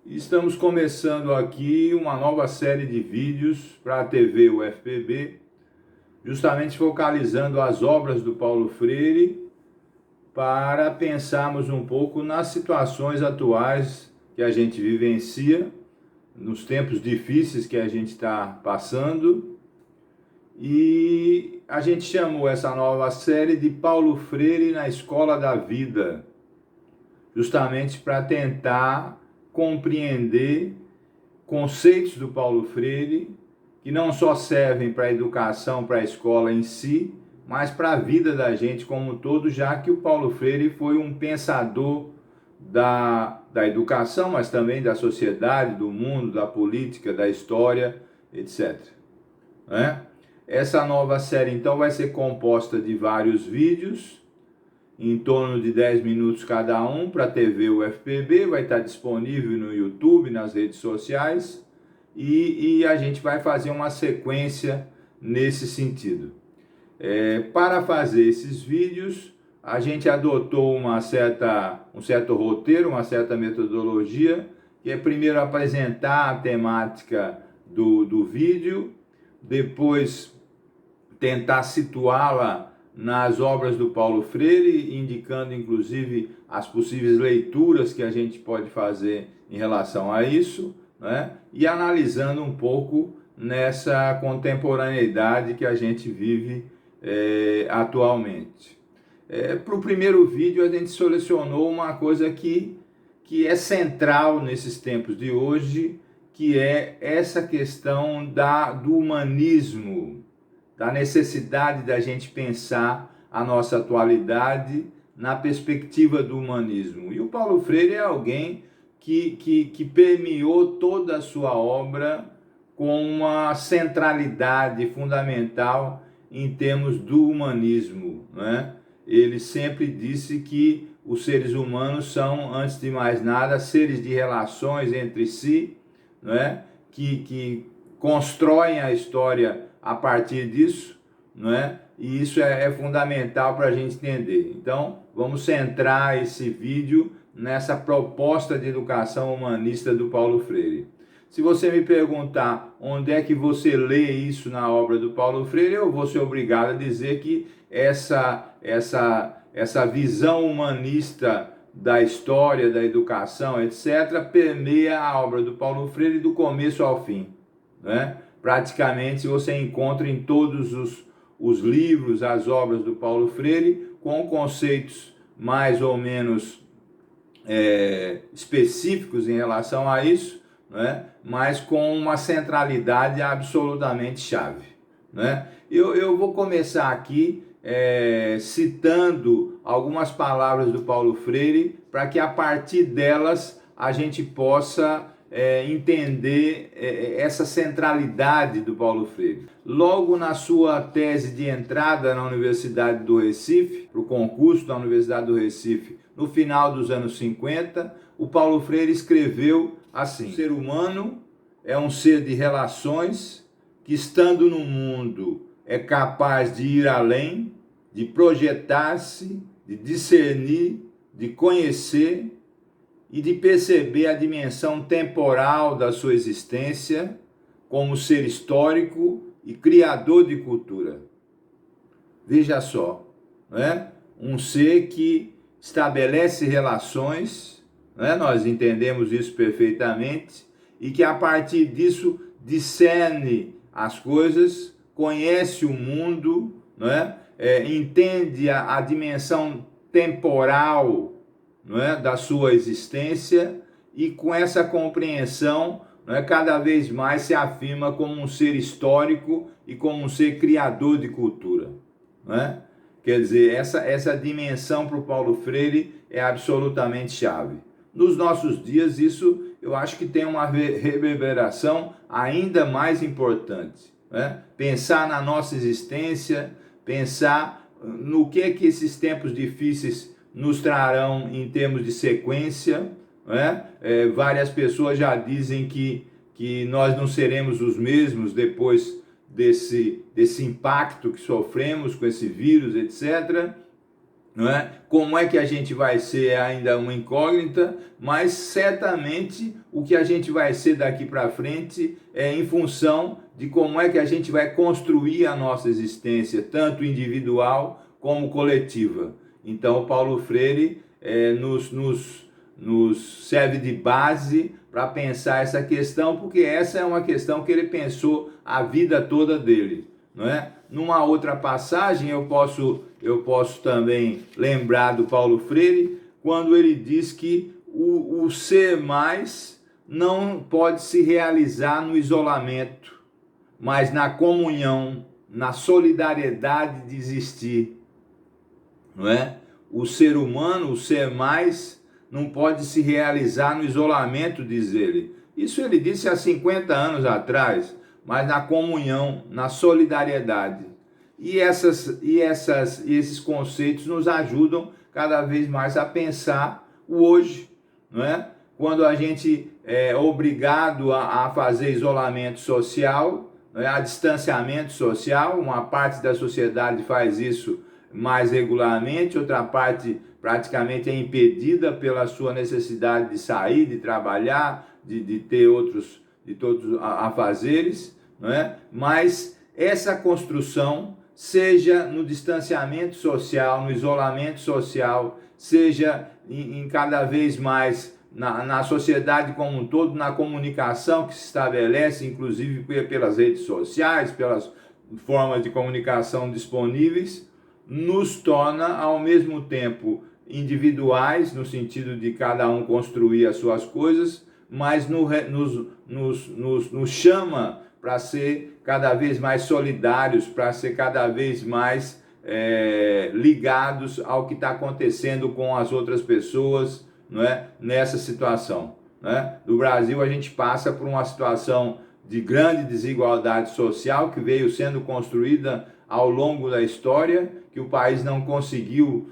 Estamos começando aqui uma nova série de vídeos para a TV UFPB, justamente focalizando as obras do Paulo Freire, para pensarmos um pouco nas situações atuais que a gente vivencia, nos tempos difíceis que a gente está passando. E a gente chamou essa nova série de Paulo Freire na Escola da Vida, justamente para tentar compreender conceitos do Paulo Freire que não só servem para a educação, para a escola em si, mas para a vida da gente como um todo, já que o Paulo Freire foi um pensador da educação, mas também da sociedade, do mundo, da política, da história, etc. Essa nova série então vai ser composta de vários vídeos, em torno de 10 minutos cada um, para a TV UFPB, vai estar disponível no YouTube, nas redes sociais, e a gente vai fazer uma sequência nesse sentido. Para fazer esses vídeos, a gente adotou um certo roteiro, uma certa metodologia, que é primeiro apresentar a temática do vídeo, depois tentar situá-la nas obras do Paulo Freire, indicando inclusive as possíveis leituras que a gente pode fazer em relação a isso, né? E analisando um pouco nessa contemporaneidade que a gente vive atualmente. Para o primeiro vídeo a gente selecionou uma coisa que é central nesses tempos de hoje, que é essa questão do humanismo, da necessidade da gente pensar a nossa atualidade na perspectiva do humanismo. E o Paulo Freire é alguém que permeou toda a sua obra com uma centralidade fundamental em termos do humanismo, né? Ele sempre disse que os seres humanos são, antes de mais nada, seres de relações entre si, né? que constroem a história a partir disso, não é? E isso é fundamental para a gente entender. Então, vamos centrar esse vídeo nessa proposta de educação humanista do Paulo Freire. Se você me perguntar onde é que você lê isso na obra do Paulo Freire, eu vou ser obrigado a dizer que essa visão humanista da história, da educação, etc., permeia a obra do Paulo Freire do começo ao fim, né? Praticamente você encontra em todos os livros, as obras do Paulo Freire, com conceitos mais ou menos específicos em relação a isso, né? Mas com uma centralidade absolutamente chave, né? Eu vou começar aqui citando algumas palavras do Paulo Freire, para que a partir delas a gente possa entender essa centralidade do Paulo Freire. Logo na sua tese de entrada na Universidade do Recife, para o concurso da Universidade do Recife, no final dos anos 50, o Paulo Freire escreveu assim: o ser humano é um ser de relações que, estando no mundo, é capaz de ir além, de projetar-se, de discernir, de conhecer e de perceber a dimensão temporal da sua existência como ser histórico e criador de cultura. Veja só, né? Um ser que estabelece relações, né? Nós entendemos isso perfeitamente, e que a partir disso discerne as coisas, conhece o mundo, né? Entende a dimensão temporal, não é, da sua existência, e com essa compreensão, não é, cada vez mais se afirma como um ser histórico e como um ser criador de cultura, não é? Quer dizer, essa dimensão para o Paulo Freire é absolutamente chave. Nos nossos dias, isso eu acho que tem uma reverberação ainda mais importante, né? Pensar na nossa existência, pensar no que esses tempos difíceis nos trarão em termos de sequência, né? Várias pessoas já dizem que nós não seremos os mesmos depois desse impacto que sofremos com esse vírus, etc. não é? Como é que a gente vai ser é ainda uma incógnita, mas certamente o que a gente vai ser daqui para frente é em função de como é que a gente vai construir a nossa existência, tanto individual como coletiva. Então, Paulo Freire nos serve de base para pensar essa questão, porque essa é uma questão que ele pensou a vida toda dele, não é? Numa outra passagem eu posso também lembrar do Paulo Freire, quando ele diz que o ser mais não pode se realizar no isolamento, mas na comunhão, na solidariedade de existir, não é? O ser humano, o ser mais, não pode se realizar no isolamento, diz ele. Isso ele disse há 50 anos atrás, mas na comunhão, na solidariedade. E esses conceitos nos ajudam cada vez mais a pensar o hoje, não é? Quando a gente é obrigado a fazer isolamento social, não é? A distanciamento social, uma parte da sociedade faz isso mais regularmente, outra parte praticamente é impedida pela sua necessidade de sair, de trabalhar, de ter todos afazeres, não é? Mas essa construção, seja no distanciamento social, no isolamento social, seja em cada vez mais na sociedade como um todo, na comunicação que se estabelece, inclusive pelas redes sociais, pelas formas de comunicação disponíveis, nos torna ao mesmo tempo individuais, no sentido de cada um construir as suas coisas, mas nos chama para ser cada vez mais solidários, para ser cada vez mais ligados ao que está acontecendo com as outras pessoas, não é? Nessa situação, não é? No Brasil a gente passa por uma situação de grande desigualdade social que veio sendo construída ao longo da história, que o país não conseguiu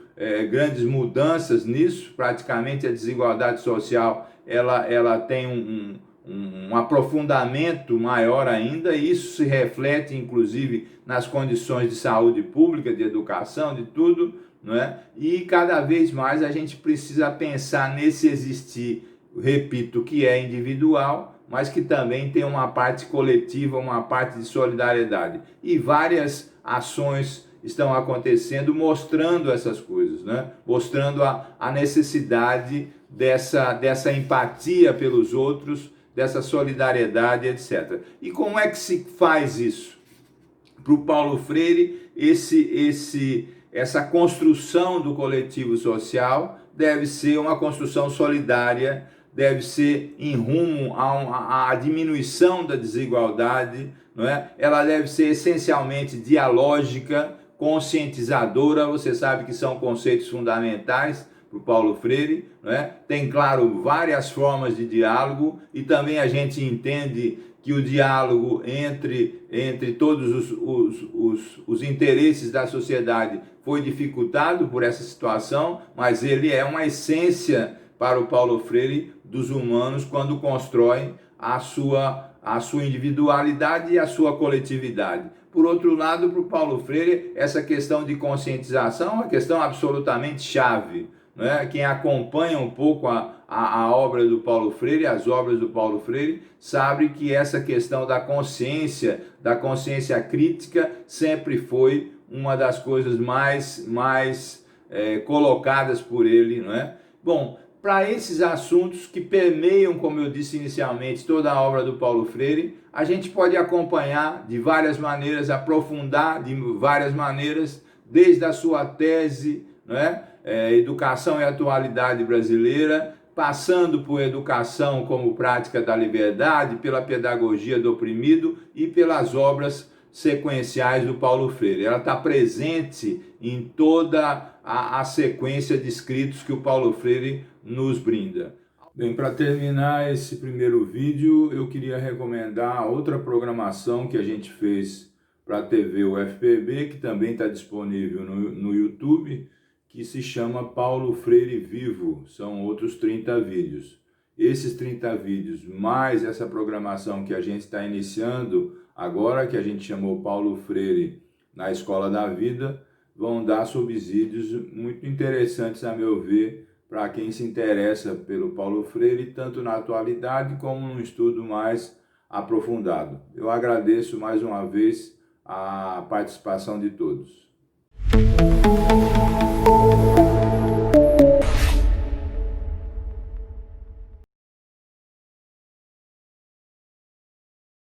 grandes mudanças nisso. Praticamente a desigualdade social ela tem um aprofundamento maior ainda, e isso se reflete inclusive nas condições de saúde pública, de educação, de tudo, não é? E cada vez mais a gente precisa pensar nesse existir, repito, que é individual, mas que também tem uma parte coletiva, uma parte de solidariedade. E várias ações estão acontecendo mostrando essas coisas, né? Mostrando a necessidade dessa empatia pelos outros, dessa solidariedade, etc. E como é que se faz isso? Para o Paulo Freire, essa construção do coletivo social deve ser uma construção solidária, deve ser em rumo à diminuição da desigualdade, não é? Ela deve ser essencialmente dialógica, conscientizadora. Você sabe que são conceitos fundamentais para o Paulo Freire, não é? Tem, claro, várias formas de diálogo, e também a gente entende que o diálogo entre todos os interesses da sociedade foi dificultado por essa situação, mas ele é uma essência para o Paulo Freire dos humanos quando constrói a sua individualidade e a sua coletividade. Por outro lado, para o Paulo Freire, essa questão de conscientização é uma questão absolutamente chave, não é? Quem acompanha um pouco a obra do Paulo Freire, as obras do Paulo Freire, sabe que essa questão da consciência crítica, sempre foi uma das coisas mais colocadas por ele, não é? Bom, para esses assuntos que permeiam, como eu disse inicialmente, toda a obra do Paulo Freire, a gente pode acompanhar de várias maneiras, aprofundar de várias maneiras, desde a sua tese, não é? Educação e Atualidade Brasileira, passando por educação como prática da liberdade, pela pedagogia do oprimido e pelas obras sequenciais do Paulo Freire. Ela está presente em toda a sequência de escritos que o Paulo Freire nos brinda. Bem, para terminar esse primeiro vídeo, eu queria recomendar outra programação que a gente fez para a TV UFPB, que também está disponível no YouTube, que se chama Paulo Freire Vivo. São outros 30 vídeos. Esses 30 vídeos, mais essa programação que a gente está iniciando agora, que a gente chamou Paulo Freire na Escola da Vida, vão dar subsídios muito interessantes, a meu ver, para quem se interessa pelo Paulo Freire, tanto na atualidade como num estudo mais aprofundado. Eu agradeço mais uma vez a participação de todos.